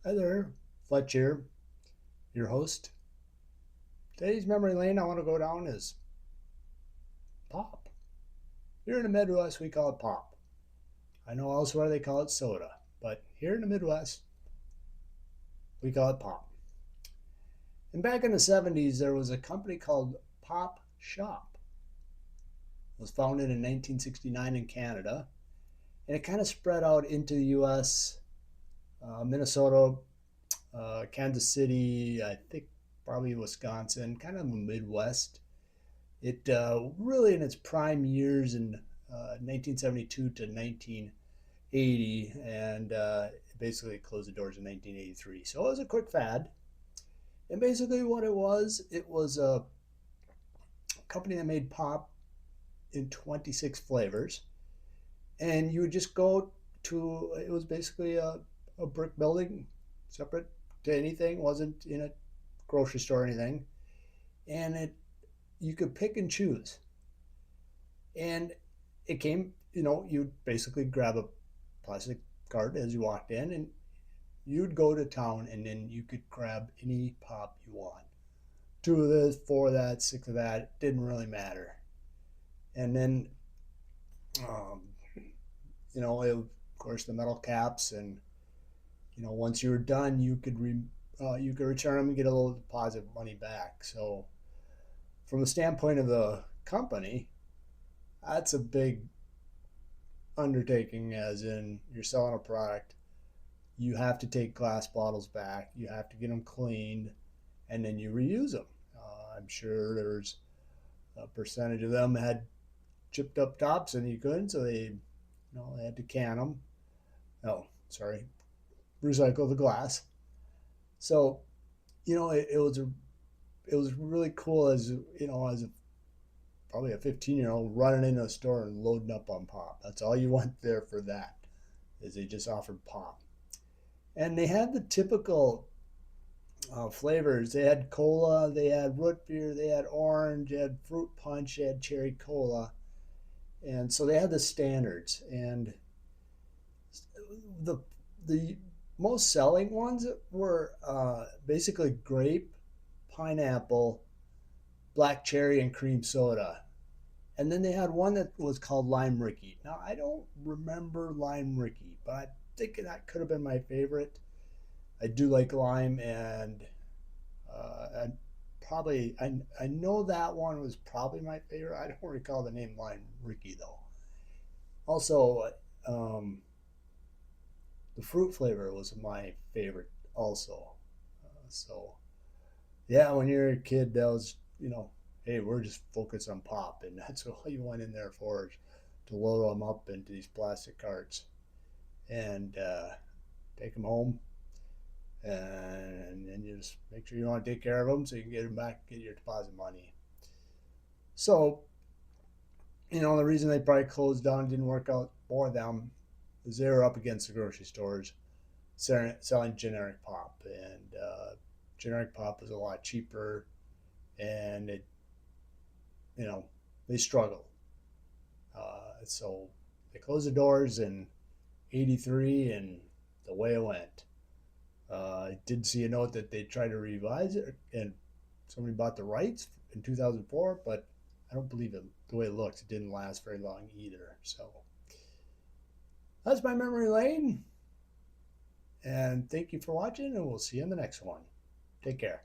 Hi there, Fletch here, your host. Today's memory lane I want to go down is pop. Here in the Midwest, we call it pop. I know elsewhere they call it soda, but here in the Midwest, we call it pop. And back in the 70s, there was a company called Pop Shoppe. It was founded in 1969 in Canada, and it kind of spread out into the U.S., Minnesota, Kansas City, I think probably Wisconsin, kind of the Midwest. It really in its prime years in 1972 to 1980, and it basically closed the doors in 1983. So it was a quick fad. And basically, what it was a company that made pop in 26 flavors. And you would just go to, it was basically a brick building, separate to anything, wasn't in a grocery store or anything. And you could pick and choose. And it came, you'd basically grab a plastic cart as you walked in, and you'd go to town, and then you could grab any pop you want. Two of this, four of that, six of that, it didn't really matter. And then, um, of course, the metal caps, and once you were done, you could return them and get a little deposit money back. So, from the standpoint of the company, that's a big undertaking, as in you're selling a product. You have to take glass bottles back, you have to get them cleaned, and then you reuse them. I'm sure there's a percentage of them had chipped up tops and you couldn't, so they had to can them. Oh, sorry, recycle the glass. So it was really cool, as as probably a 15-year-old running into a store and loading up on pop. That's all you want there for that, is they just offered pop. And they had the typical flavors. They had cola, they had root beer, they had orange, they had fruit punch, they had cherry cola, and so they had the standards. And the the most selling ones were basically grape, pineapple, black cherry, and cream soda. And then they had one that was called Lime Ricky. Now I don't remember Lime Ricky, but I think that could have been my favorite. I do like lime, and and probably I know that one was probably my favorite. I don't recall the name Lime Ricky though. Also, um, the fruit flavor was my favorite also. So yeah, when you're a kid, that was hey, we're just focused on pop, and that's all you went in there for, to load them up into these plastic carts and take them home, and then you just make sure you want to take care of them so you can get them back, get your deposit money. So, the reason they probably closed down, didn't work out for them, is they were up against the grocery stores selling generic pop, and generic pop was a lot cheaper, and you know, they struggled. So they closed the doors in '83, and the way it went. I did see a note that they tried to revise it, and somebody bought the rights in 2004, but I don't believe it. The way it looks, it didn't last very long either. So that's my memory lane, and thank you for watching, and we'll see you in the next one. Take care.